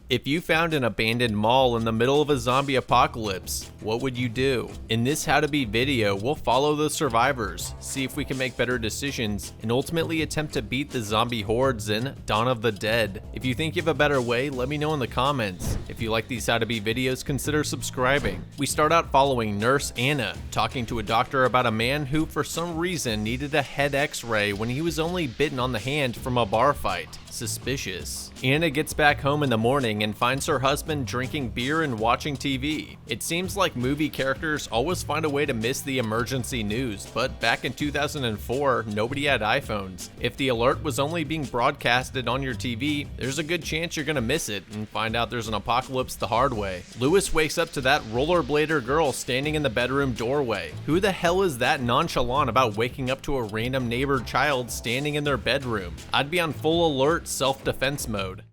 If you found an abandoned mall in the middle of a zombie apocalypse, what would you do? In this How to Beat video, we'll follow the survivors, see if we can make better decisions, and ultimately attempt to beat the zombie hordes in Dawn of the Dead. If you think you have a better way, let me know in the comments. If you like these How to Beat videos, consider subscribing. We start out following Nurse Anna, talking to a doctor about a man who for some reason needed a head x-ray when he was only bitten on the hand from a bar fight. Suspicious. Anna gets back home in the morning and finds her husband drinking beer and watching TV. It seems like movie characters always find a way to miss the emergency news, but back in 2004, nobody had iPhones. If the alert was only being broadcasted on your TV, there's a good chance you're gonna miss it and find out there's an apocalypse the hard way. Lewis wakes up to that rollerblader girl standing in the bedroom doorway. Who the hell is that nonchalant about waking up to a random neighbor child standing in their bedroom? I'd be on full alert self-defense mode.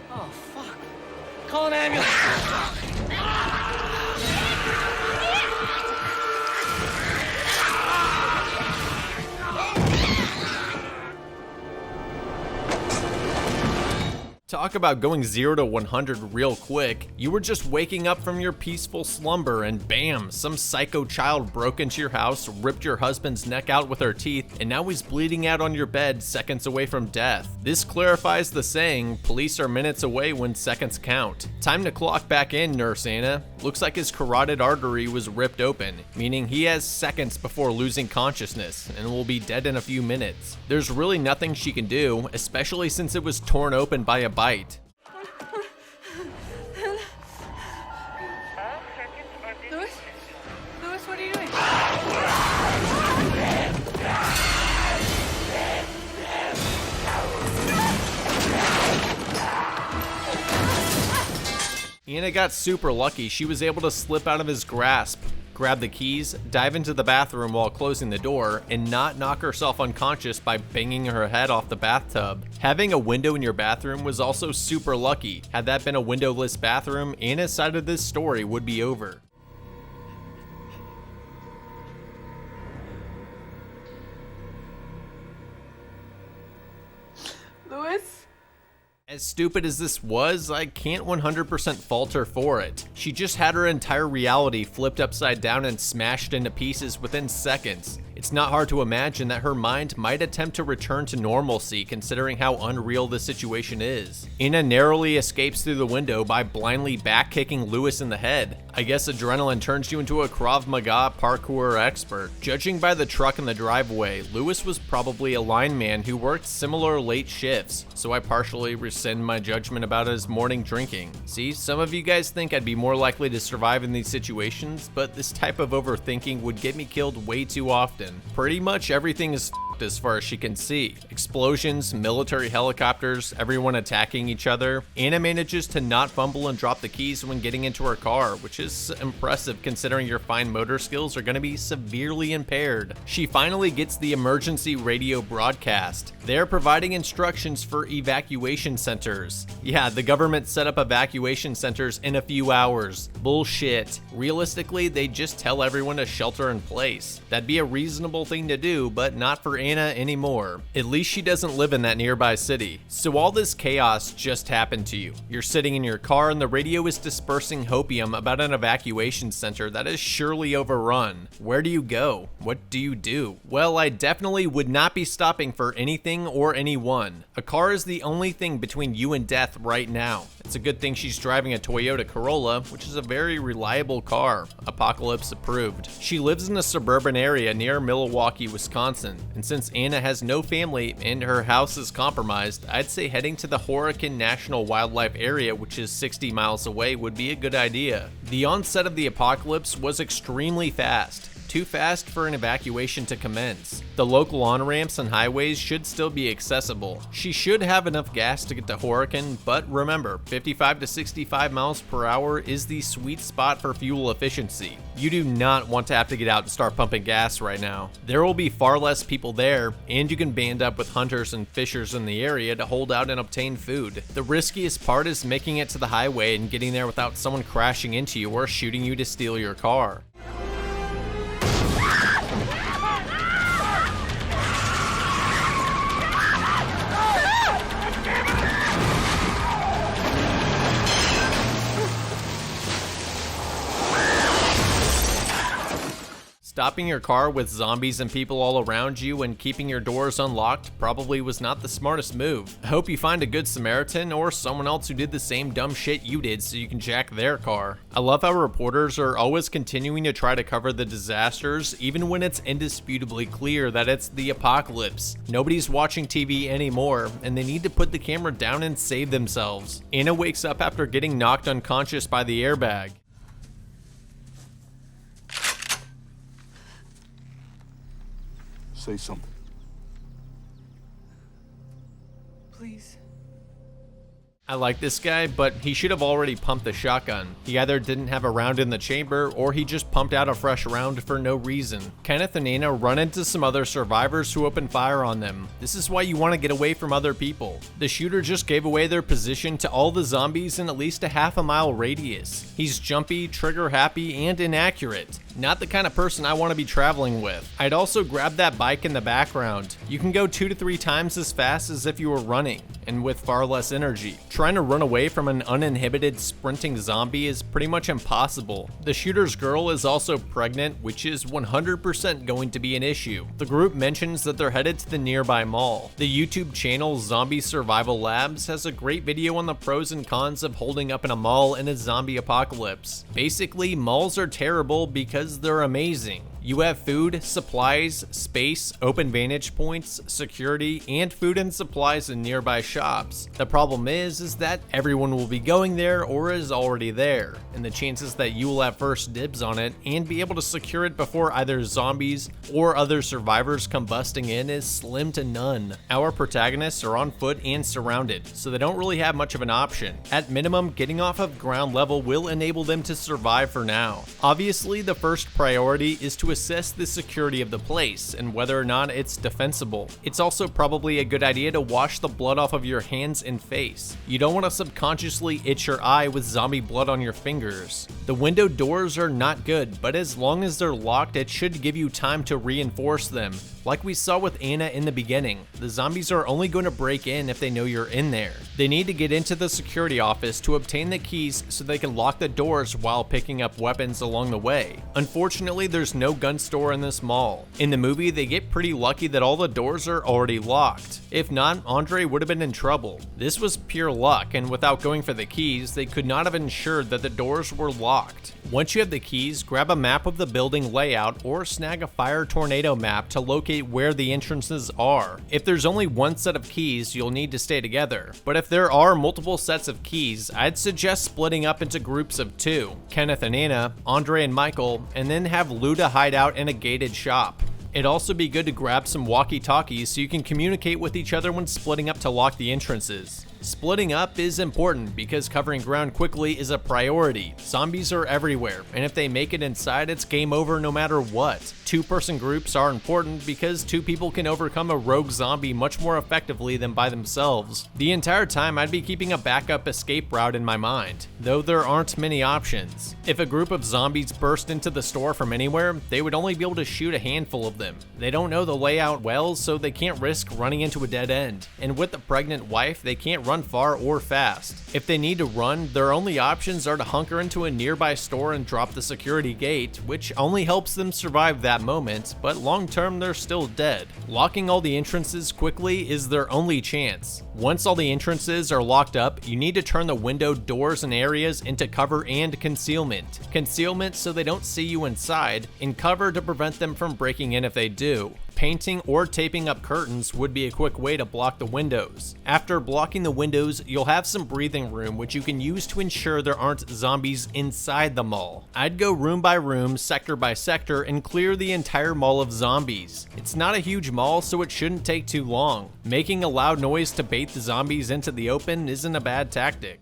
Oh, fuck. Call an ambulance. Talk about going 0 to 100 real quick. You were just waking up from your peaceful slumber and bam, some psycho child broke into your house, ripped your husband's neck out with her teeth, and now he's bleeding out on your bed seconds away from death. This clarifies the saying, police are minutes away when seconds count. Time to clock back in, Nurse Anna. Looks like his carotid artery was ripped open, meaning he has seconds before losing consciousness and will be dead in a few minutes. There's really nothing she can do, especially since it was torn open by a bite. Lewis? Lewis, what are you doing? Anna got super lucky. She was able to slip out of his grasp, grab the keys, dive into the bathroom while closing the door, and not knock herself unconscious by banging her head off the bathtub. Having a window in your bathroom was also super lucky. Had that been a windowless bathroom, Anna's side of this story would be over. Lewis? As stupid as this was, I can't 100% fault her for it. She just had her entire reality flipped upside down and smashed into pieces within seconds. It's not hard to imagine that her mind might attempt to return to normalcy considering how unreal the situation is. Anna narrowly escapes through the window by blindly back-kicking Lewis in the head. I guess adrenaline turns you into a Krav Maga parkour expert. Judging by the truck in the driveway, Lewis was probably a lineman who worked similar late shifts, so I partially rescind my judgment about his morning drinking. See, some of you guys think I'd be more likely to survive in these situations, but this type of overthinking would get me killed way too often. Pretty much everything is as far as she can see. Explosions, military helicopters, everyone attacking each other. Anna manages to not fumble and drop the keys when getting into her car, which is impressive considering your fine motor skills are going to be severely impaired. She finally gets the emergency radio broadcast. They're providing instructions for evacuation centers. Yeah, the government set up evacuation centers in a few hours. Bullshit. Realistically, they just tell everyone to shelter in place. That'd be a reasonable thing to do, but not for Anna anymore. At least she doesn't live in that nearby city. So all this chaos just happened to you. You're sitting in your car and the radio is dispersing hopium about an evacuation center that is surely overrun. Where do you go? What do you do? Well, I definitely would not be stopping for anything or anyone. A car is the only thing between you and death right now. It's a good thing she's driving a Toyota Corolla, which is a very reliable car. Apocalypse approved. She lives in a suburban area near Milwaukee, Wisconsin, and since Anna has no family and her house is compromised, I'd say heading to the Horrican National Wildlife Area, which is 60 miles away, would be a good idea. The onset of the apocalypse was extremely fast. Too fast for an evacuation to commence. The local on-ramps and highways should still be accessible. She should have enough gas to get to Horrican, but remember, 55 to 65 miles per hour is the sweet spot for fuel efficiency. You do not want to have to get out and start pumping gas right now. There will be far less people there, and you can band up with hunters and fishers in the area to hold out and obtain food. The riskiest part is making it to the highway and getting there without someone crashing into you or shooting you to steal your car. stopping your car with zombies and people all around you and keeping your doors unlocked probably was not the smartest move. I hope you find a good Samaritan or someone else who did the same dumb shit you did so you can jack their car. I love how reporters are always continuing to try to cover the disasters even when it's indisputably clear that it's the apocalypse. Nobody's watching TV anymore and they need to put the camera down and save themselves. Anna wakes up after getting knocked unconscious by the airbag. Say something. Please. I like this guy, but he should have already pumped the shotgun. He either didn't have a round in the chamber, or he just pumped out a fresh round for no reason. Kenneth and Anna run into some other survivors who open fire on them. This is why you want to get away from other people. The shooter just gave away their position to all the zombies in at least a half-a-mile radius. He's jumpy, trigger happy, and inaccurate. Not the kind of person I want to be traveling with. I'd also grab that bike in the background. You can go 2 to 3 times as fast as if you were running, and with far less energy. Trying to run away from an uninhibited sprinting zombie is pretty much impossible. The shooter's girl is also pregnant, which is 100% going to be an issue. The group mentions that they're headed to the nearby mall. The YouTube channel Zombie Survival Labs has a great video on the pros and cons of holding up in a mall in a zombie apocalypse. Basically, malls are terrible because they're amazing. You have food, supplies, space, open vantage points, security, and food and supplies in nearby shops. The problem is that everyone will be going there or is already there, and the chances that you will have first dibs on it and be able to secure it before either zombies or other survivors come busting in is slim to none. Our protagonists are on foot and surrounded, so they don't really have much of an option. At minimum, getting off of ground level will enable them to survive for now. Obviously, the first priority is to assess the security of the place and whether or not it's defensible. It's also probably a good idea to wash the blood off of your hands and face. You don't want to subconsciously itch your eye with zombie blood on your fingers. The window doors are not good, but as long as they're locked, it should give you time to reinforce them. Like we saw with Anna in the beginning, the zombies are only going to break in if they know you're in there. They need to get into the security office to obtain the keys so they can lock the doors while picking up weapons along the way. Unfortunately, there's no gun store in this mall. In the movie, they get pretty lucky that all the doors are already locked. If not, Andre would have been in trouble. This was pure luck, and without going for the keys, they could not have ensured that the doors were locked. Once you have the keys, grab a map of the building layout or snag a fire tornado map to locate where the entrances are. If there's only one set of keys, you'll need to stay together. But if there are multiple sets of keys, I'd suggest splitting up into groups of 2. Kenneth and Anna, Andre and Michael, and then have Luda hide out in a gated shop. It'd also be good to grab some walkie-talkies so you can communicate with each other when splitting up to lock the entrances. Splitting up is important because covering ground quickly is a priority. Zombies are everywhere, and if they make it inside, it's game over no matter what. 2-person groups are important because 2 people can overcome a rogue zombie much more effectively than by themselves. The entire time, I'd be keeping a backup escape route in my mind, though there aren't many options. If a group of zombies burst into the store from anywhere, they would only be able to shoot a handful of them. They don't know the layout well, so they can't risk running into a dead end. And with a pregnant wife, they can't run far or fast. If they need to run, their only options are to hunker into a nearby store and drop the security gate, which only helps them survive that moment, but long term they're still dead. Locking all the entrances quickly is their only chance. Once all the entrances are locked up, you need to turn the window, doors, and areas into cover and concealment. Concealment so they don't see you inside, and cover to prevent them from breaking in if they do. Painting or taping up curtains would be a quick way to block the windows. After blocking the windows, you'll have some breathing room which you can use to ensure there aren't zombies inside the mall. I'd go room by room, sector by sector, and clear the entire mall of zombies. It's not a huge mall, so it shouldn't take too long. Making a loud noise to bait the zombies into the open isn't a bad tactic.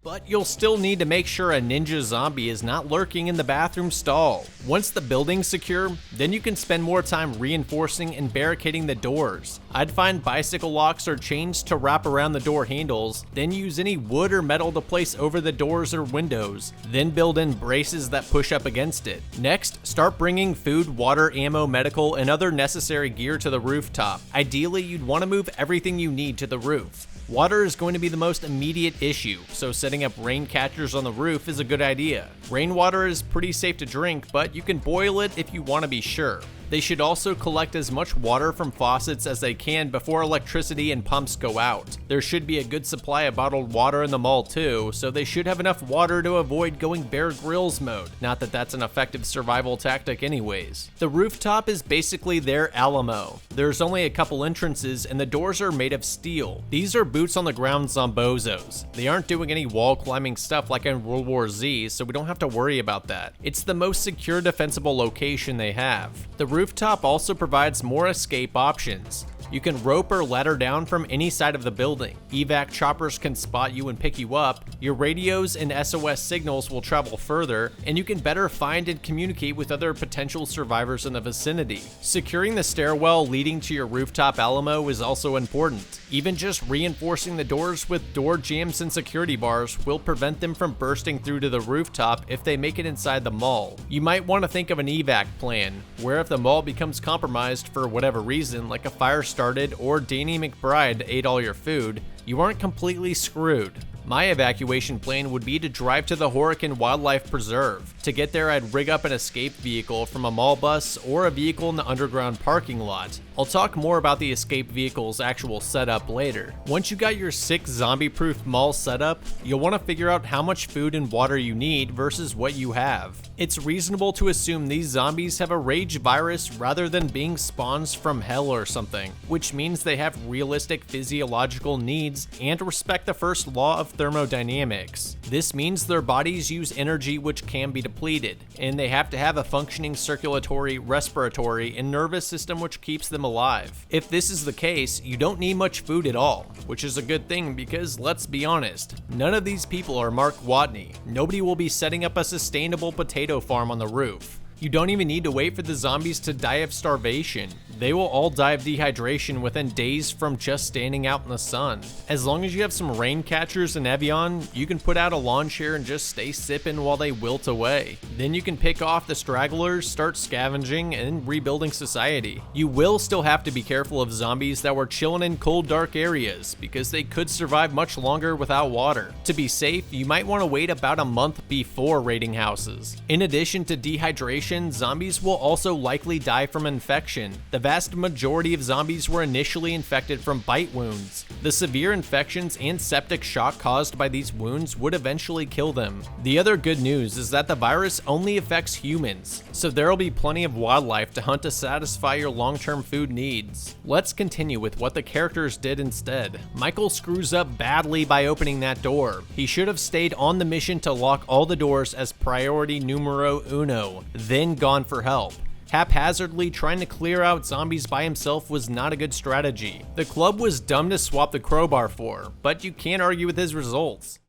But you'll still need to make sure a ninja zombie is not lurking in the bathroom stall. Once the building's secure, then you can spend more time reinforcing and barricading the doors. I'd find bicycle locks or chains to wrap around the door handles, then use any wood or metal to place over the doors or windows, then build in braces that push up against it. Next, start bringing food, water, ammo, medical, and other necessary gear to the rooftop. Ideally, you'd want to move everything you need to the roof. Water is going to be the most immediate issue, so setting up rain catchers on the roof is a good idea. Rainwater is pretty safe to drink, but you can boil it if you want to be sure. They should also collect as much water from faucets as they can before electricity and pumps go out. There should be a good supply of bottled water in the mall too, so they should have enough water to avoid going Bear Grylls mode. Not that that's an effective survival tactic anyways. The rooftop is basically their Alamo. There's only a couple entrances and the doors are made of steel. These are boots on the ground zombozos. They aren't doing any wall climbing stuff like in World War Z, so we don't have to worry about that. It's the most secure defensible location they have. The rooftop also provides more escape options. You can rope or ladder down from any side of the building. Evac choppers can spot you and pick you up. Your radios and SOS signals will travel further, and you can better find and communicate with other potential survivors in the vicinity. Securing the stairwell leading to your rooftop Alamo is also important. Even just reinforcing the doors with door jams and security bars will prevent them from bursting through to the rooftop if they make it inside the mall. You might want to think of an evac plan, where if the mall becomes compromised for whatever reason, like a fire started or Danny McBride ate all your food, you aren't completely screwed. My evacuation plan would be to drive to the Horrican Wildlife Preserve. To get there, I'd rig up an escape vehicle from a mall bus or a vehicle in the underground parking lot. I'll talk more about the escape vehicle's actual setup later. Once you got your sick zombie-proof mall setup, you'll want to figure out how much food and water you need versus what you have. It's reasonable to assume these zombies have a rage virus rather than being spawns from hell or something, which means they have realistic physiological needs and respect the first law of thermodynamics. This means their bodies use energy which can be depleted, and they have to have a functioning circulatory, respiratory, and nervous system which keeps them alive. If this is the case, you don't need much food at all, which is a good thing because let's be honest, none of these people are Mark Watney. Nobody will be setting up a sustainable potato farm on the roof. You don't even need to wait for the zombies to die of starvation. They will all die of dehydration within days from just standing out in the sun. As long as you have some rain catchers and Evian, you can put out a lawn chair and just stay sipping while they wilt away. Then you can pick off the stragglers, start scavenging, and rebuilding society. You will still have to be careful of zombies that were chilling in cold, dark areas, because they could survive much longer without water. To be safe, you might want to wait about a month before raiding houses. In addition to dehydration, zombies will also likely die from infection. The vast majority of zombies were initially infected from bite wounds. The severe infections and septic shock caused by these wounds would eventually kill them. The other good news is that the virus only affects humans, so there'll be plenty of wildlife to hunt to satisfy your long-term food needs. Let's continue with what the characters did instead. Michael screws up badly by opening that door. He should have stayed on the mission to lock all the doors as priority numero uno, then gone for help. Haphazardly trying to clear out zombies by himself was not a good strategy. The club was dumb to swap the crowbar for, but you can't argue with his results.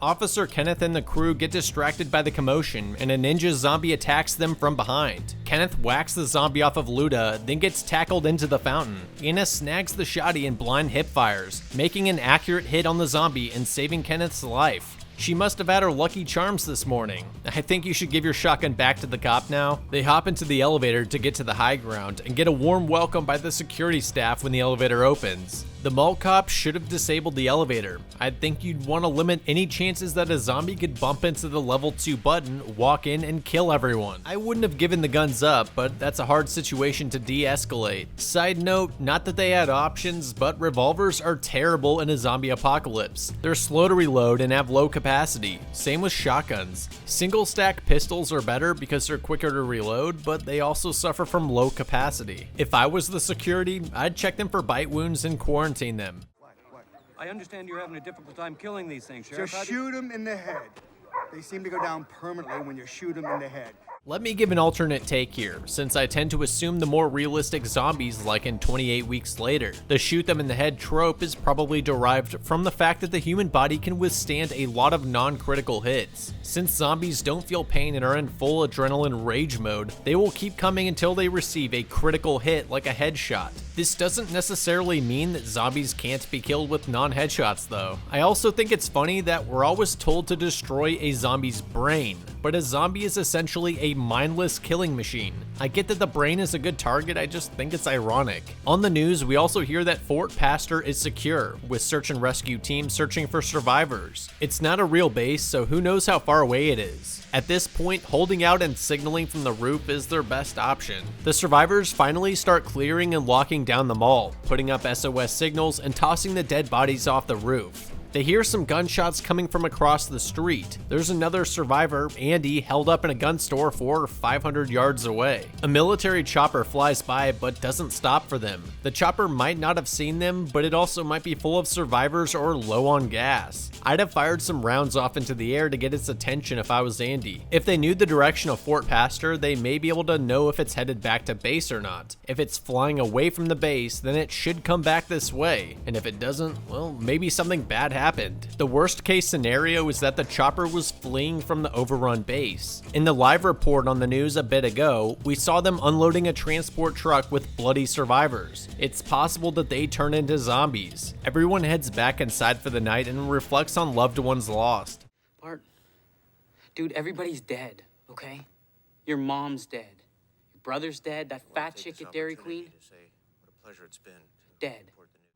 Officer Kenneth and the crew get distracted by the commotion, and a ninja zombie attacks them from behind. Kenneth whacks the zombie off of Luda, then gets tackled into the fountain. Anna snags the shotty and blind hip fires, making an accurate hit on the zombie and saving Kenneth's life. She must have had her lucky charms this morning. I think you should give your shotgun back to the cop now. They hop into the elevator to get to the high ground and get a warm welcome by the security staff when the elevator opens. The mall cop should have disabled the elevator. I think you'd want to limit any chances that a zombie could bump into the level 2 button, walk in, and kill everyone. I wouldn't have given the guns up, but that's a hard situation to de-escalate. Side note, not that they had options, but revolvers are terrible in a zombie apocalypse. They're slow to reload and have low capacity. Same with shotguns. Single stack pistols are better because they're quicker to reload, but they also suffer from low capacity. If I was the security, I'd check them for bite wounds and quarantine them. I understand you're having a difficult time killing these things, Sheriff. Just shoot them in the head. They seem to go down permanently when you shoot them in the head. Let me give an alternate take here, since I tend to assume the more realistic zombies like in 28 Weeks Later. The shoot them in the head trope is probably derived from the fact that the human body can withstand a lot of non-critical hits. Since zombies don't feel pain and are in full adrenaline rage mode, they will keep coming until they receive a critical hit like a headshot. This doesn't necessarily mean that zombies can't be killed with non-headshots though. I also think it's funny that we're always told to destroy a zombie's brain, but a zombie is essentially a mindless killing machine. I get that the brain is a good target, I just think it's ironic. On the news, we also hear that Fort Pastor is secure, with search and rescue teams searching for survivors. It's not a real base, so who knows how far away it is. At this point, holding out and signaling from the roof is their best option. The survivors finally start clearing and locking down the mall, putting up SOS signals and tossing the dead bodies off the roof. They hear some gunshots coming from across the street. There's another survivor, Andy, held up in a gun store 400 or 500 yards away. A military chopper flies by but doesn't stop for them. The chopper might not have seen them, but it also might be full of survivors or low on gas. I'd have fired some rounds off into the air to get its attention if I was Andy. If they knew the direction of Fort Pastor, they may be able to know if it's headed back to base or not. If it's flying away from the base, then it should come back this way. And if it doesn't, well, maybe something bad happened. The worst case scenario is that the chopper was fleeing from the overrun base. In the live report on the news a bit ago, we saw them unloading a transport truck with bloody survivors. It's possible that they turn into zombies. Everyone heads back inside for the night and reflects on loved ones lost. Bart, dude, everybody's dead, okay? Your mom's dead. Your brother's dead. That fat chick at Dairy Queen, What a pleasure it's been. dead.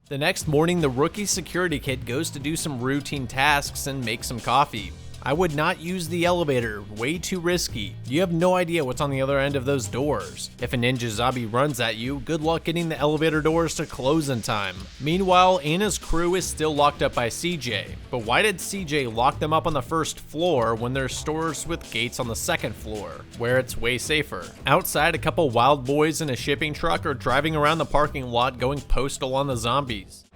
The next morning, the rookie security kid goes to do some routine tasks and make some coffee. I would not use the elevator, way too risky. You have no idea what's on the other end of those doors. If a ninja zombie runs at you, good luck getting the elevator doors to close in time. Meanwhile, Anna's crew is still locked up by CJ. But why did CJ lock them up on the first floor when there's stores with gates on the second floor, where it's way safer? Outside, a couple wild boys in a shipping truck are driving around the parking lot going postal on the zombies.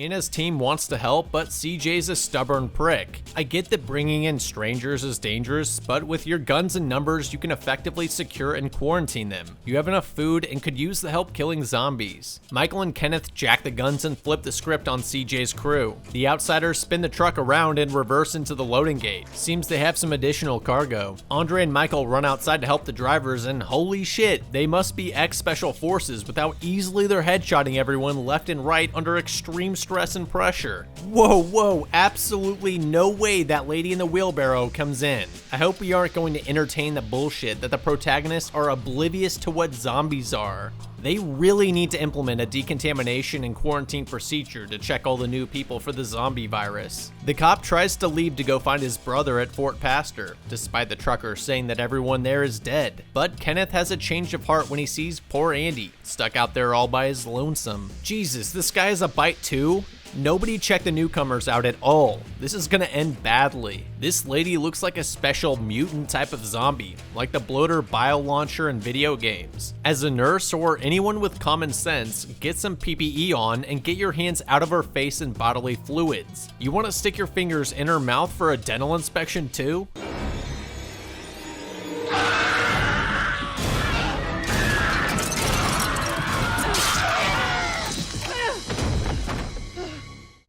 Anna's team wants to help, but CJ's a stubborn prick. I get that bringing in strangers is dangerous, but with your guns and numbers, you can effectively secure and quarantine them. You have enough food and could use the help killing zombies. Michael and Kenneth jack the guns and flip the script on CJ's crew. The outsiders spin the truck around and reverse into the loading gate. Seems they have some additional cargo. Andre and Michael run outside to help the drivers, and holy shit, they must be ex-special forces with how easily they're headshotting everyone left and right under extreme stress and pressure. Whoa, absolutely no way that lady in the wheelbarrow comes in. I hope we aren't going to entertain the bullshit that the protagonists are oblivious to what zombies are. They really need to implement a decontamination and quarantine procedure to check all the new people for the zombie virus. The cop tries to leave to go find his brother at Fort Pastor, despite the trucker saying that everyone there is dead. But Kenneth has a change of heart when he sees poor Andy, stuck out there all by his lonesome. Jesus, this guy has a bite too? Nobody checked the newcomers out at all. This is gonna end badly. This lady looks like a special mutant type of zombie, like the bloater bio launcher in video games. As a nurse or anyone with common sense, get some PPE on and get your hands out of her face and bodily fluids. You wanna stick your fingers in her mouth for a dental inspection too?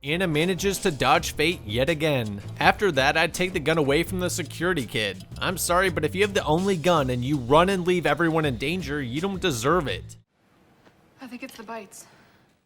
Anna manages to dodge fate yet again. After that, I'd take the gun away from the security kid. I'm sorry, but if you have the only gun and you run and leave everyone in danger, you don't deserve it. I think it's the bites.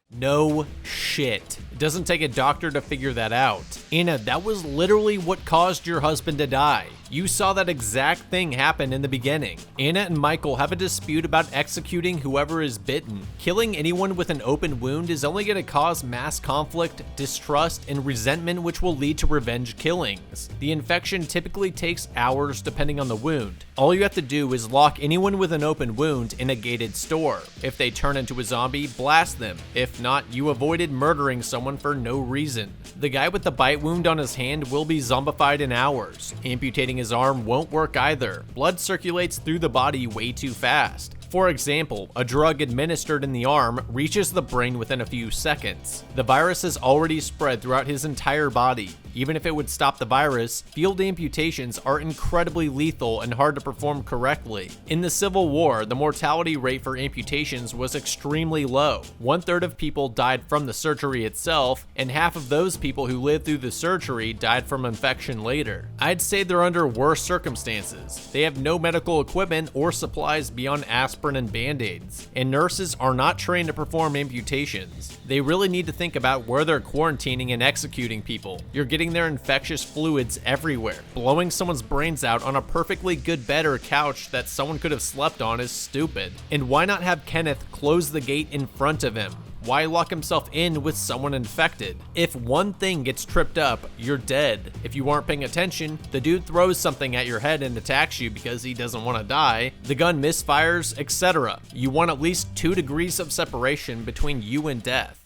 No shit. It doesn't take a doctor to figure that out. Anna, that was literally what caused your husband to die. You saw that exact thing happen in the beginning. Anna and Michael have a dispute about executing whoever is bitten. Killing anyone with an open wound is only going to cause mass conflict, distrust, and resentment, which will lead to revenge killings. The infection typically takes hours depending on the wound. All you have to do is lock anyone with an open wound in a gated store. If they turn into a zombie, blast them. If not, you avoided murdering someone for no reason. The guy with the bite wound on his hand will be zombified in hours. Amputating his arm won't work either. Blood circulates through the body way too fast. For example, a drug administered in the arm reaches the brain within a few seconds. The virus has already spread throughout his entire body. Even if it would stop the virus, field amputations are incredibly lethal and hard to perform correctly. In the Civil War, the mortality rate for amputations was extremely low. 1/3 of people died from the surgery itself, and half of those people who lived through the surgery died from infection later. I'd say they're under worse circumstances. They have no medical equipment or supplies beyond aspirin and band-aids, and nurses are not trained to perform amputations. They really need to think about where they're quarantining and executing people. You're getting their infectious fluids everywhere. Blowing someone's brains out on a perfectly good bed or couch that someone could have slept on is stupid. And why not have Kenneth close the gate in front of him? Why lock himself in with someone infected? If one thing gets tripped up, you're dead. If you aren't paying attention, the dude throws something at your head and attacks you because he doesn't want to die, the gun misfires, etc. You want at least 2 degrees of separation between you and death.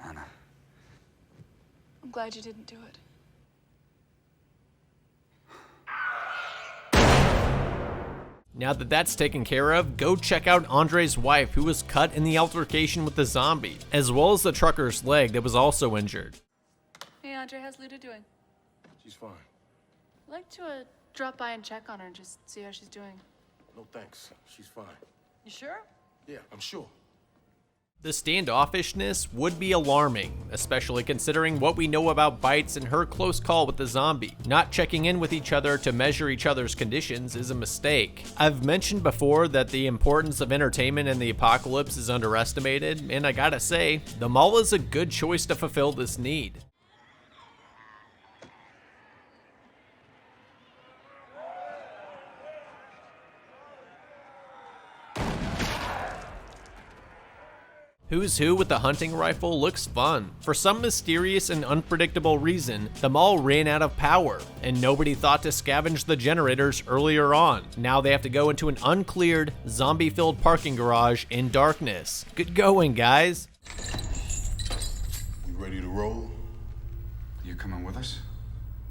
Anna. I'm glad you didn't do it. Now that that's taken care of, go check out Andre's wife, who was cut in the altercation with the zombie, as well as the trucker's leg that was also injured. Hey, Andre, how's Luda doing? She's fine. I'd like to drop by and check on her and just see how she's doing. No thanks. She's fine. You sure? Yeah, I'm sure. The standoffishness would be alarming, especially considering what we know about Bites and her close call with the zombie. Not checking in with each other to measure each other's conditions is a mistake. I've mentioned before that the importance of entertainment in the apocalypse is underestimated, and I gotta say, the mall is a good choice to fulfill this need. Who's Who with the hunting rifle looks fun. For some mysterious and unpredictable reason, the mall ran out of power, and nobody thought to scavenge the generators earlier on. Now they have to go into an uncleared, zombie-filled parking garage in darkness. Good going, guys. You ready to roll? You coming with us?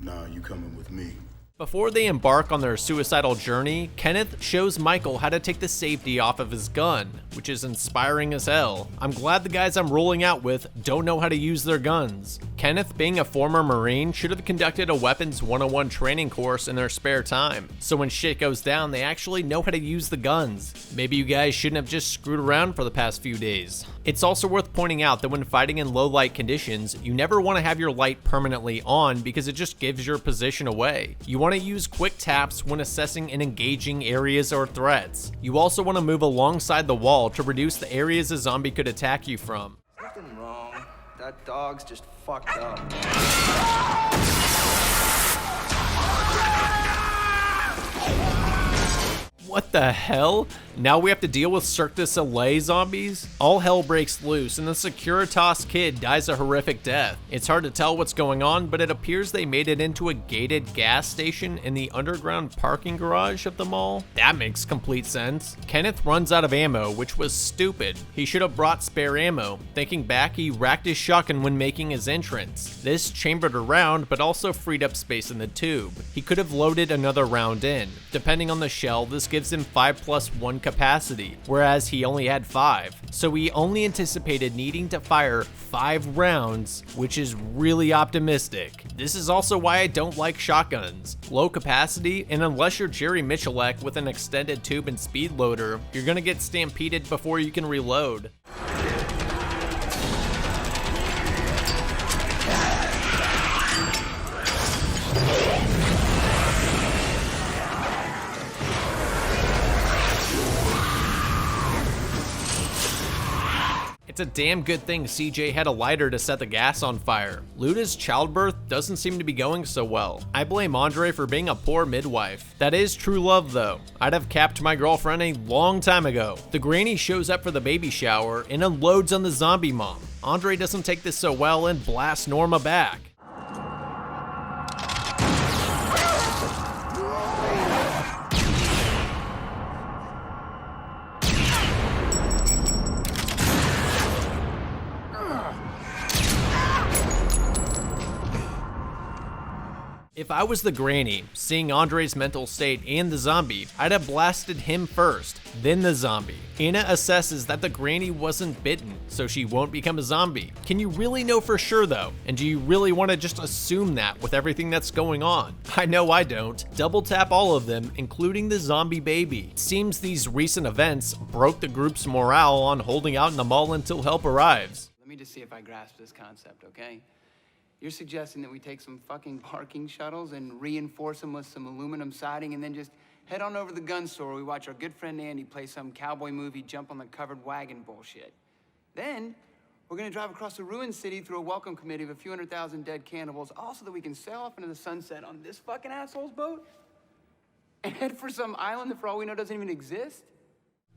Nah, you coming with me. Before they embark on their suicidal journey, Kenneth shows Michael how to take the safety off of his gun, which is inspiring as hell. I'm glad the guys I'm rolling out with don't know how to use their guns. Kenneth, being a former Marine, should have conducted a weapons 101 training course in their spare time, so when shit goes down, they actually know how to use the guns. Maybe you guys shouldn't have just screwed around for the past few days. It's also worth pointing out that when fighting in low light conditions, you never want to have your light permanently on because it just gives your position away. You want to use quick taps when assessing and engaging areas or threats. You also want to move alongside the wall to reduce the areas a zombie could attack you from. Nothing wrong. That dog's just fucked up. What the hell? Now we have to deal with Cirque du Soleil zombies? All hell breaks loose and the Securitas kid dies a horrific death. It's hard to tell what's going on, but it appears they made it into a gated gas station in the underground parking garage of the mall. That makes complete sense. Kenneth runs out of ammo, which was stupid. He should have brought spare ammo. Thinking back, he racked his shotgun when making his entrance. This chambered a round, but also freed up space in the tube. He could have loaded another round in. Depending on the shell, this gives him 5+1 capacity, whereas he only had 5. So he only anticipated needing to fire 5 rounds, which is really optimistic. This is also why I don't like shotguns. Low capacity, and unless you're Jerry Michalek with an extended tube and speed loader, you're gonna get stampeded before you can reload. It's a damn good thing CJ had a lighter to set the gas on fire. Luda's childbirth doesn't seem to be going so well. I blame Andre for being a poor midwife. That is true love though. I'd have capped my girlfriend a long time ago. The granny shows up for the baby shower and unloads on the zombie mom. Andre doesn't take this so well and blasts Norma back. If I was the granny, seeing Andre's mental state and the zombie, I'd have blasted him first, then the zombie. Anna assesses that the granny wasn't bitten, so she won't become a zombie. Can you really know for sure though? And do you really want to just assume that with everything that's going on? I know I don't. Double tap all of them, including the zombie baby. It seems these recent events broke the group's morale on holding out in the mall until help arrives. Let me just see if I grasp this concept, okay? You're suggesting that we take some fucking parking shuttles and reinforce them with some aluminum siding and then just head on over to the gun store. We watch our good friend Andy play some cowboy movie, jump on the covered wagon bullshit. Then we're gonna drive across the ruined city through a welcome committee of a few 100,000 dead cannibals, also that we can sail off into the sunset on this fucking asshole's boat and head for some island that for all we know doesn't even exist.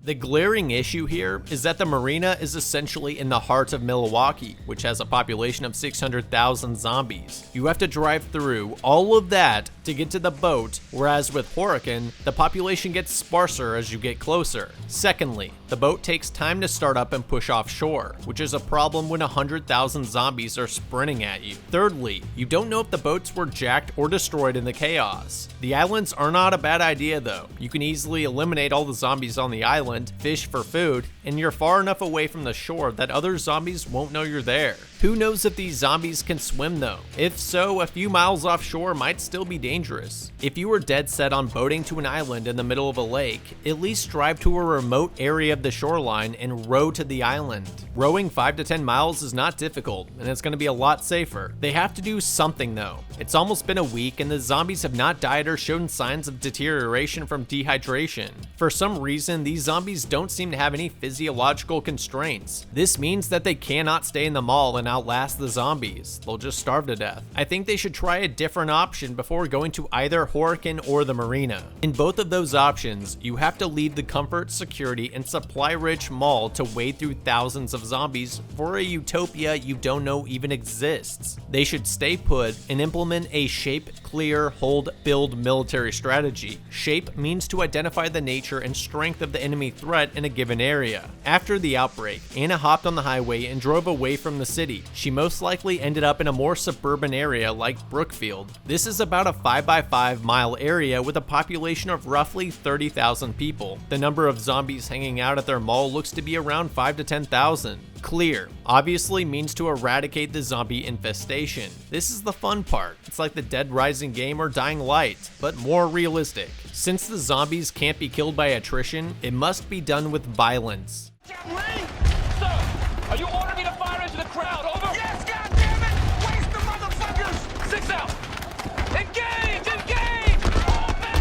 The glaring issue here is that the marina is essentially in the heart of Milwaukee, which has a population of 600,000 zombies. You have to drive through all of that to get to the boat, whereas with HORDE, the population gets sparser as you get closer. Secondly, the boat takes time to start up and push offshore, which is a problem when 100,000 zombies are sprinting at you. Thirdly, you don't know if the boats were jacked or destroyed in the chaos. The islands are not a bad idea though. You can easily eliminate all the zombies on the island, fish for food, and you're far enough away from the shore that other zombies won't know you're there. Who knows if these zombies can swim though? If so, a few miles offshore might still be dangerous. If you were dead set on boating to an island in the middle of a lake, at least drive to a remote area of the shoreline and row to the island. Rowing 5 to 10 miles is not difficult, and it's going to be a lot safer. They have to do something though. It's almost been a week and the zombies have not died or shown signs of deterioration from dehydration. For some reason, these zombies don't seem to have any physiological constraints. This means that they cannot stay in the mall and outlast the zombies. They'll just starve to death. I think they should try a different option before going to either HORDE or the marina. In both of those options, you have to leave the comfort, security, and supply-rich mall to wade through thousands of zombies for a utopia you don't know even exists. They should stay put and implement a shape, clear, hold, build military strategy. Shape means to identify the nature and strength of the enemy threat in a given area. After the outbreak, Anna hopped on the highway and drove away from the city. She most likely ended up in a more suburban area like Brookfield. This is about a 5 by 5 mile area with a population of roughly 30,000 people. The number of zombies hanging out at their mall looks to be around 5 to 10,000. Clear obviously means to eradicate the zombie infestation. This is the fun part. It's like the Dead Rising game or Dying Light, but more realistic. Since the zombies can't be killed by attrition, it must be done with violence. Sir, are you ordering me to fire into the crowd? Over. Yes, goddammit! Waste the motherfuckers! 6 out! Engage! Engage! Open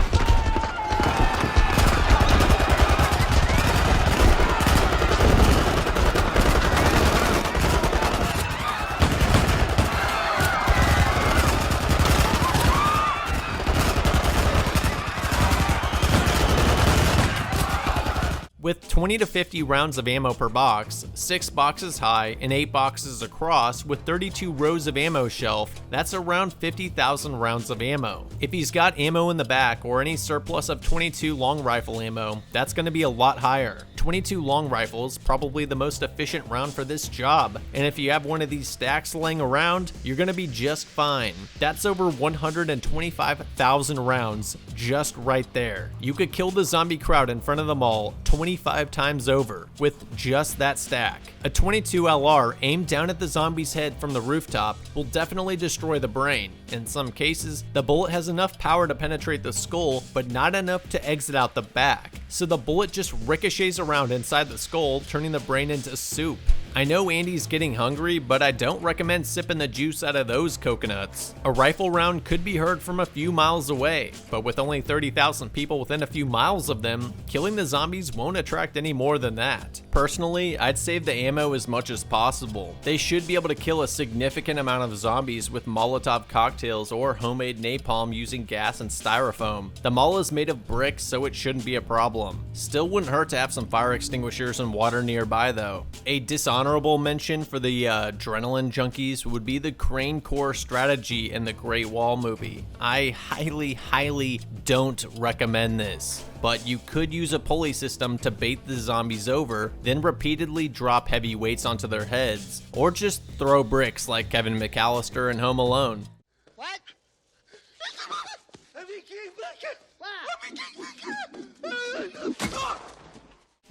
With 20 to 50 rounds of ammo per box, 6 boxes high and 8 boxes across with 32 rows of ammo shelf, that's around 50,000 rounds of ammo. If he's got ammo in the back or any surplus of 22 long rifle ammo, that's going to be a lot higher. 22 long rifles, probably the most efficient round for this job, and if you have one of these stacks laying around, you're going to be just fine. That's over 125,000 rounds just right there. You could kill the zombie crowd in front of the mall 25 times over with just that stack. A 22 LR aimed down at the zombie's head from the rooftop will definitely destroy the brain. In some cases, the bullet has enough power to penetrate the skull, but not enough to exit out the back. So the bullet just ricochets around inside the skull, turning the brain into soup. I know Andy's getting hungry, but I don't recommend sipping the juice out of those coconuts. A rifle round could be heard from a few miles away, but with only 30,000 people within a few miles of them, killing the zombies won't attract any more than that. Personally, I'd save the ammo as much as possible. They should be able to kill a significant amount of zombies with Molotov cocktails or homemade napalm using gas and styrofoam. The mall is made of bricks, so it shouldn't be a problem. Still wouldn't hurt to have some fire extinguishers and water nearby though. A dishonorable mention for the adrenaline junkies would be the Crane Core strategy in the Great Wall movie. I highly don't recommend this, but you could use a pulley system to bait the zombies over, then repeatedly drop heavy weights onto their heads, or just throw bricks like Kevin McAllister in Home Alone. What?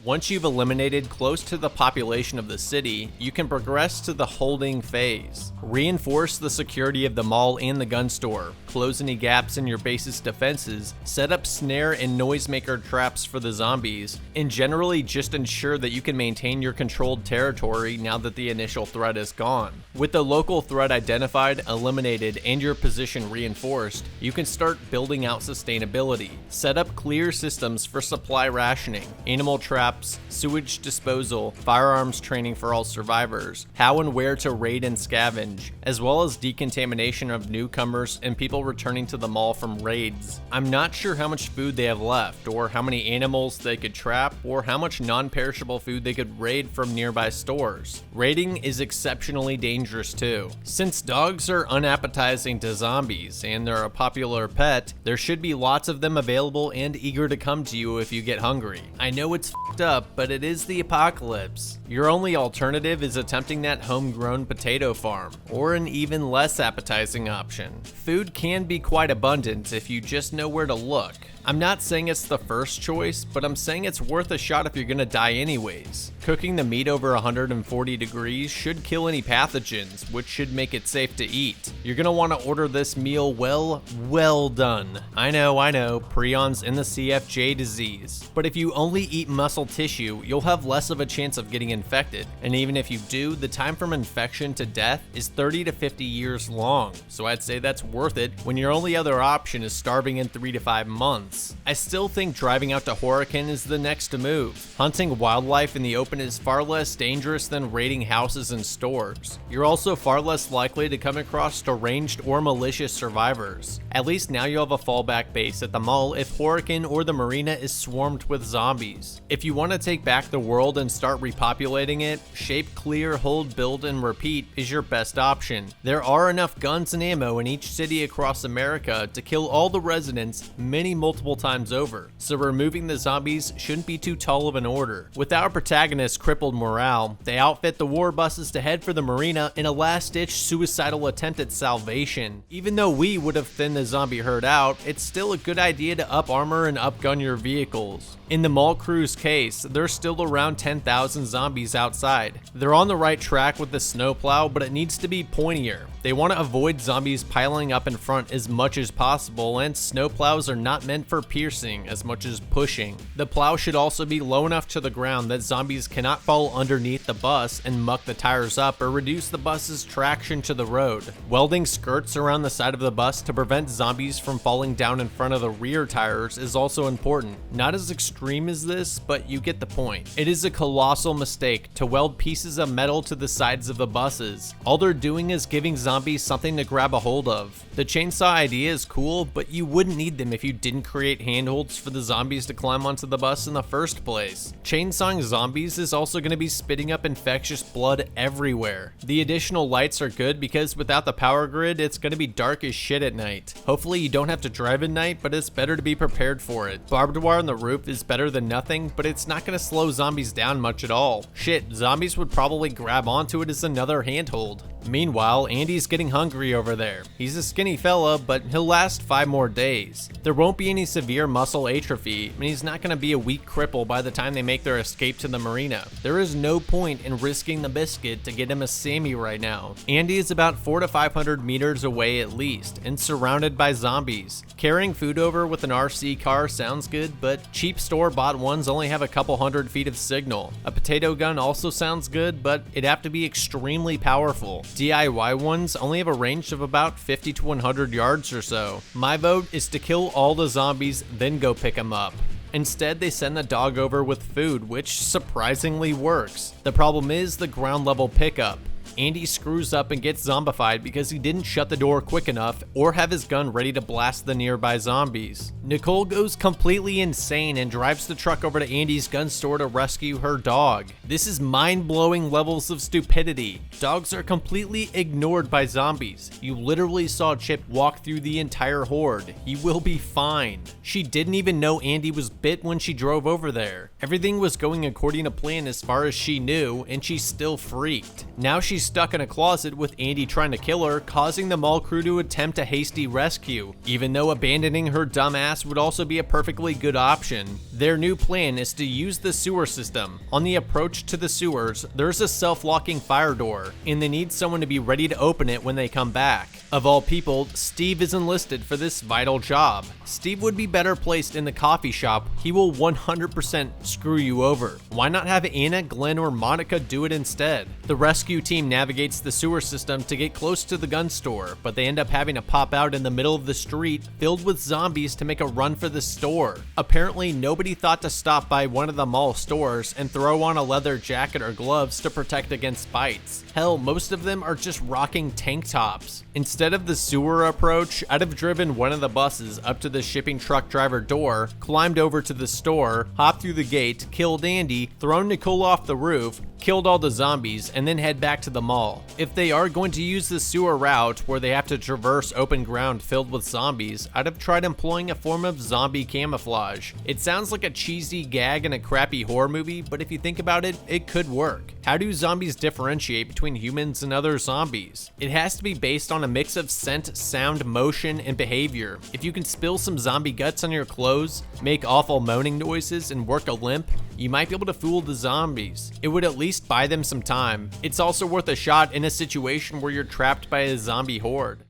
Once you've eliminated close to the population of the city, you can progress to the holding phase. Reinforce the security of the mall and the gun store, close any gaps in your base's defenses, set up snare and noisemaker traps for the zombies, and generally just ensure that you can maintain your controlled territory now that the initial threat is gone. With the local threat identified, eliminated, and your position reinforced, you can start building out sustainability. Set up clear systems for supply rationing, animal traps, sewage disposal, firearms training for all survivors, how and where to raid and scavenge, as well as decontamination of newcomers and people returning to the mall from raids. I'm not sure how much food they have left, or how many animals they could trap, or how much non-perishable food they could raid from nearby stores. Raiding is exceptionally dangerous too. Since dogs are unappetizing to zombies and they're a popular pet, there should be lots of them available and eager to come to you if you get hungry. I know it's f***ed up, but it is the apocalypse. Your only alternative is attempting that homegrown potato farm, or an even less appetizing option. Food can be quite abundant if you just know where to look. I'm not saying it's the first choice, but I'm saying it's worth a shot if you're gonna die anyways. Cooking the meat over 140 degrees should kill any pathogens, which should make it safe to eat. You're gonna wanna order this meal well done. I know, prions and the CFJ disease. But if you only eat muscle tissue, you'll have less of a chance of getting infected. And even if you do, the time from infection to death is 30 to 50 years long. So I'd say that's worth it when your only other option is starving in 3 to 5 months. I still think driving out to Horrockin is the next move. Hunting wildlife in the open is far less dangerous than raiding houses and stores. You're also far less likely to come across deranged or malicious survivors. At least now you'll have a fallback base at the mall if Horrockin or the marina is swarmed with zombies. If you want to take back the world and start repopulating it, shape, clear, hold, build, and repeat is your best option. There are enough guns and ammo in each city across America to kill all the residents multiple times over, so removing the zombies shouldn't be too tall of an order. With our protagonist's crippled morale, they outfit the war buses to head for the marina in a last-ditch suicidal attempt at salvation. Even though we would have thinned the zombie herd out, it's still a good idea to up armor and upgun your vehicles. In the mall crew's case, there's still around 10,000 zombies outside. They're on the right track with the snowplow, but it needs to be pointier. They want to avoid zombies piling up in front as much as possible, and snowplows are not meant for piercing as much as pushing. The plow should also be low enough to the ground that zombies cannot fall underneath the bus and muck the tires up or reduce the bus's traction to the road. Welding skirts around the side of the bus to prevent zombies from falling down in front of the rear tires is also important. Not as extreme as this, but you get the point. It is a colossal mistake to weld pieces of metal to the sides of the buses. All they're doing is giving zombies something to grab a hold of. The chainsaw idea is cool, but you wouldn't need them if you didn't create handholds for the zombies to climb onto the bus in the first place. Chainsawing zombies is also going to be spitting up infectious blood everywhere. The additional lights are good because without the power grid, it's going to be dark as shit at night. Hopefully you don't have to drive at night, but it's better to be prepared for it. Barbed wire on the roof is better than nothing, but it's not going to slow zombies down much at all. Shit, zombies would probably grab onto it as another handhold. Meanwhile, Andy's getting hungry over there. He's a skinny fella, but he'll last 5 more days. There won't be any severe muscle atrophy, and he's not going to be a weak cripple by the time they make their escape to the marina. There is no point in risking the biscuit to get him a Sammy right now. Andy is about 400 to 500 meters away at least, and surrounded by zombies. Carrying food over with an RC car sounds good, but cheap store-bought ones only have a couple 100 feet of signal. A potato gun also sounds good, but it'd have to be extremely powerful. DIY ones only have a range of about 50 to 100 yards or so. My vote is to kill all the zombies, then go pick them up. Instead, they send the dog over with food, which surprisingly works. The problem is the ground level pickup. Andy screws up and gets zombified because he didn't shut the door quick enough or have his gun ready to blast the nearby zombies. Nicole goes completely insane and drives the truck over to Andy's gun store to rescue her dog. This is mind-blowing levels of stupidity. Dogs are completely ignored by zombies. You literally saw Chip walk through the entire horde. He will be fine. She didn't even know Andy was bit when she drove over there. Everything was going according to plan as far as she knew, and she still freaked. Now she she's stuck in a closet with Andy trying to kill her, causing the mall crew to attempt a hasty rescue, even though abandoning her dumb ass would also be a perfectly good option. Their new plan is to use the sewer system. On the approach to the sewers, there's a self-locking fire door, and they need someone to be ready to open it when they come back. Of all people, Steve is enlisted for this vital job. Steve would be better placed in the coffee shop. He will 100% screw you over. Why not have Anna, Glenn, or Monica do it instead? The rescue team navigates the sewer system to get close to the gun store, but they end up having to pop out in the middle of the street filled with zombies to make a run for the store. Apparently, nobody thought to stop by one of the mall stores and throw on a leather jacket or gloves to protect against bites. Hell, most of them are just rocking tank tops. Instead of the sewer approach, I'd have driven one of the buses up to the shipping truck driver door, climbed over to the store, hopped through the gate, killed Andy, thrown Nicole off the roof, killed all the zombies, and then head back to the mall. If they are going to use the sewer route where they have to traverse open ground filled with zombies, I'd have tried employing a form of zombie camouflage. It sounds like a cheesy gag in a crappy horror movie, but if you think about it, it could work. How do zombies differentiate between humans and other zombies? It has to be based on a mix of scent, sound, motion, and behavior. If you can spill some zombie guts on your clothes, make awful moaning noises, and work a limp, you might be able to fool the zombies. It would at least buy them some time. It's also worth a shot in a situation where you're trapped by a zombie horde.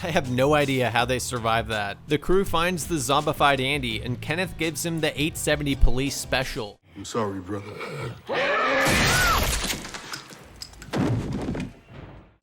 I have no idea how they survive that. The crew finds the zombified Andy, and Kenneth gives him the 870 police special. I'm sorry, brother.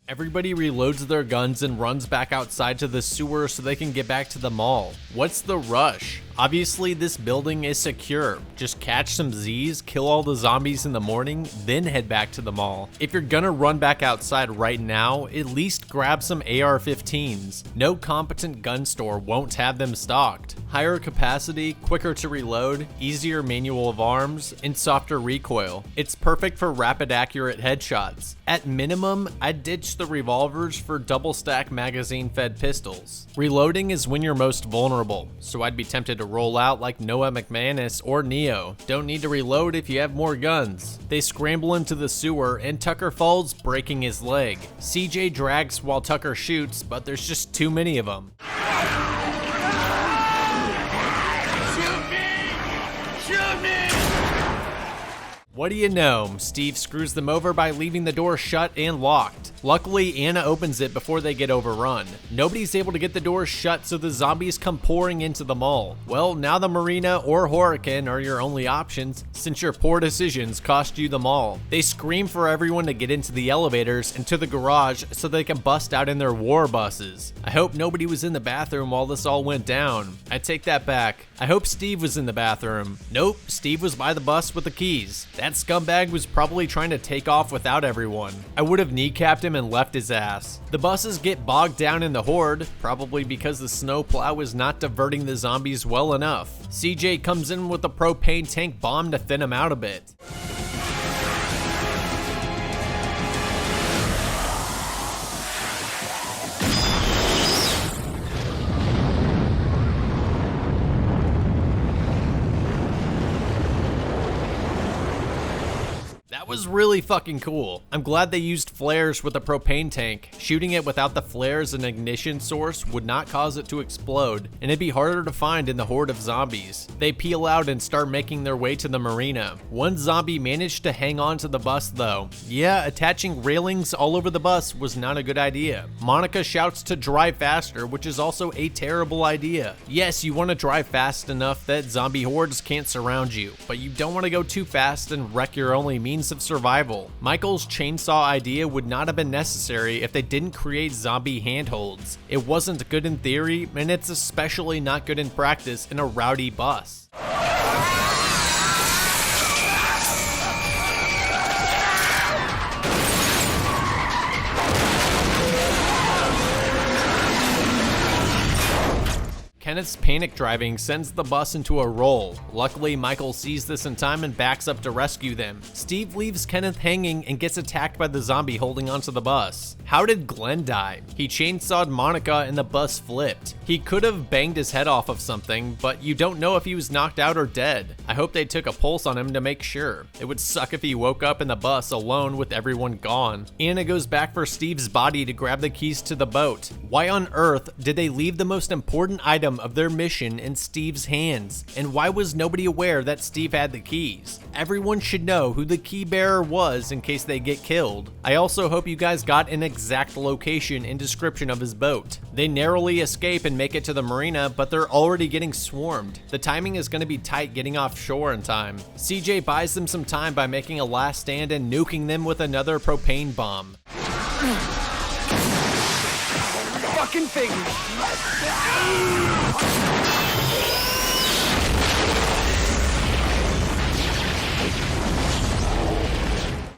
Everybody reloads their guns and runs back outside to the sewer so they can get back to the mall. What's the rush? Obviously, this building is secure. Just catch some Z's, kill all the zombies in the morning, then head back to the mall. If you're gonna run back outside right now, at least grab some AR-15s. No competent gun store won't have them stocked. Higher capacity, quicker to reload, easier manual of arms, and softer recoil. It's perfect for rapid, accurate headshots. At minimum, I'd ditch the revolvers for double-stack magazine-fed pistols. Reloading is when you're most vulnerable, so I'd be tempted to roll out like Noah McManus or Neo. Don't need to reload if you have more guns. They scramble into the sewer and Tucker falls, breaking his leg. CJ drags while Tucker shoots, but there's just too many of them. What do you know? Steve screws them over by leaving the door shut and locked. Luckily, Anna opens it before they get overrun. Nobody's able to get the door shut, so the zombies come pouring into the mall. Well, now the marina or Hurricane are your only options, since your poor decisions cost you the mall. They scream for everyone to get into the elevators and to the garage so they can bust out in their war buses. I hope nobody was in the bathroom while this all went down. I take that back. I hope Steve was in the bathroom. Nope, Steve was by the bus with the keys. That scumbag was probably trying to take off without everyone. I would have kneecapped him and left his ass. The buses get bogged down in the horde, probably because the snowplow is not diverting the zombies well enough. CJ comes in with a propane tank bomb to thin him out a bit. That was really fucking cool. I'm glad they used flares with a propane tank. Shooting it without the flares and ignition source would not cause it to explode, and it'd be harder to find in the horde of zombies. They peel out and start making their way to the marina. One zombie managed to hang on to the bus though. Yeah, attaching railings all over the bus was not a good idea. Monica shouts to drive faster, which is also a terrible idea. Yes, you want to drive fast enough that zombie hordes can't surround you, but you don't want to go too fast and wreck your only means of survival. Michael's chainsaw idea would not have been necessary if they didn't create zombie handholds. It wasn't good in theory, and it's especially not good in practice in a rowdy bus. Kenneth's panic driving sends the bus into a roll. Luckily, Michael sees this in time and backs up to rescue them. Steve leaves Kenneth hanging and gets attacked by the zombie holding onto the bus. How did Glenn die? He chainsawed Monica and the bus flipped. He could have banged his head off of something, but you don't know if he was knocked out or dead. I hope they took a pulse on him to make sure. It would suck if he woke up in the bus alone with everyone gone. Anna goes back for Steve's body to grab the keys to the boat. Why on earth did they leave the most important item of their mission in Steve's hands? And why was nobody aware that Steve had the keys? Everyone should know who the key bearer was in case they get killed. I also hope you guys got an exact location and description of his boat. They narrowly escape and make it to the marina, but they're already getting swarmed. The timing is going to be tight getting offshore in time. CJ buys them some time by making a last stand and nuking them with another propane bomb. Fucking figures.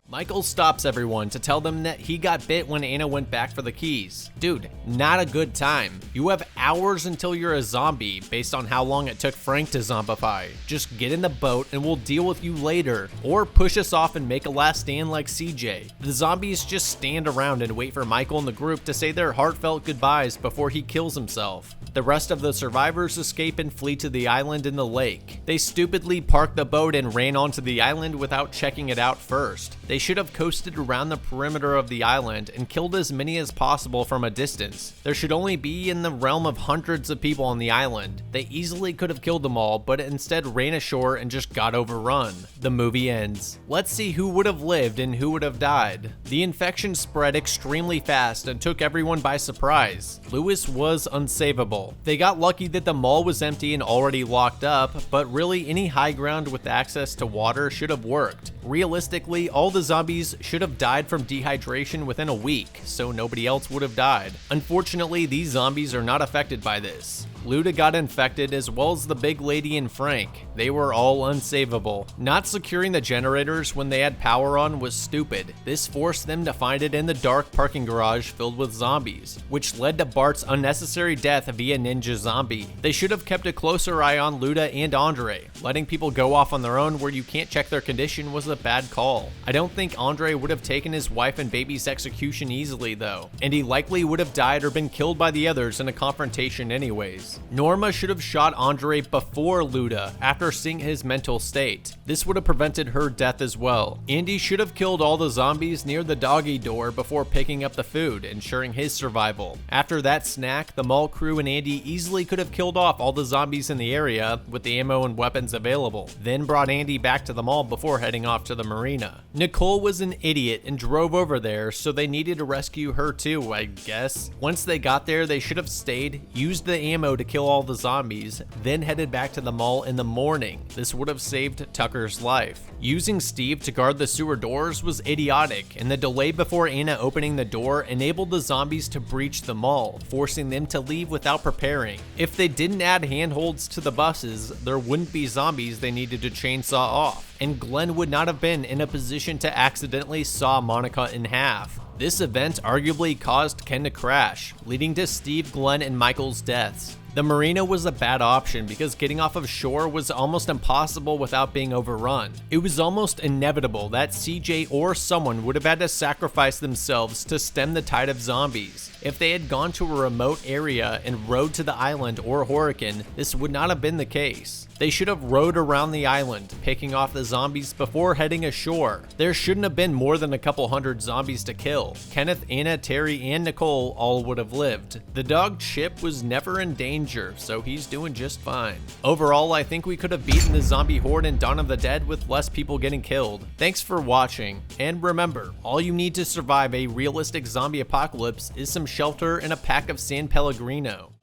Michael stops everyone to tell them that he got bit when Anna went back for the keys. Dude, not a good time. You have hours until you're a zombie based on how long it took Frank to zombify. Just get in the boat and we'll deal with you later. Or push us off and make a last stand like CJ. The zombies just stand around and wait for Michael and the group to say their heartfelt goodbyes before he kills himself. The rest of the survivors escape and flee to the island in the lake. They stupidly parked the boat and ran onto the island without checking it out first. They should have coasted around the perimeter of the island and killed as many as possible from a distance. There should only be in the realm of hundreds of people on the island. They easily could have killed them all, but instead ran ashore and just got overrun. The movie ends. Let's see who would have lived and who would have died. The infection spread extremely fast and took everyone by surprise. Lewis was unsavable. They got lucky that the mall was empty and already locked up, but really any high ground with access to water should have worked. Realistically, all the zombies should have died from dehydration within a week, so nobody else would have died. Unfortunately, these zombies are not affected by this. Luda got infected as well as the big lady and Frank. They were all unsavable. Not securing the generators when they had power on was stupid. This forced them to find it in the dark parking garage filled with zombies, which led to Bart's unnecessary death via ninja zombie. They should have kept a closer eye on Luda and Andre. Letting people go off on their own where you can't check their condition was a bad call. I don't think Andre would have taken his wife and baby's execution easily though, and he likely would have died or been killed by the others in a confrontation anyways. Norma should have shot Andre before Luda after seeing his mental state. This would have prevented her death as well. Andy should have killed all the zombies near the doggy door before picking up the food, ensuring his survival. After that snack, the mall crew and Andy easily could have killed off all the zombies in the area with the ammo and weapons available, then brought Andy back to the mall before heading off to the marina. Nicole was an idiot and drove over there, so they needed to rescue her too, I guess. Once they got there, they should have stayed, used the ammo to kill all the zombies, then headed back to the mall in the morning. This would have saved Tucker's life. Using Steve to guard the sewer doors was idiotic, and the delay before Anna opening the door enabled the zombies to breach the mall, forcing them to leave without preparing. If they didn't add handholds to the buses, there wouldn't be zombies they needed to chainsaw off, and Glenn would not have been in a position to accidentally saw Monica in half. This event arguably caused Ken to crash, leading to Steve, Glenn, and Michael's deaths. The marina was a bad option because getting off of shore was almost impossible without being overrun. It was almost inevitable that CJ or someone would have had to sacrifice themselves to stem the tide of zombies. If they had gone to a remote area and rowed to the island or Horicon, this would not have been the case. They should have rowed around the island, picking off the zombies before heading ashore. There shouldn't have been more than a couple hundred zombies to kill. Kenneth, Anna, Terry, and Nicole all would have lived. The dog Chip was never in danger, so he's doing just fine. Overall, I think we could have beaten the zombie horde in Dawn of the Dead with less people getting killed. Thanks for watching, and remember, all you need to survive a realistic zombie apocalypse is some shelter and a pack of San Pellegrino.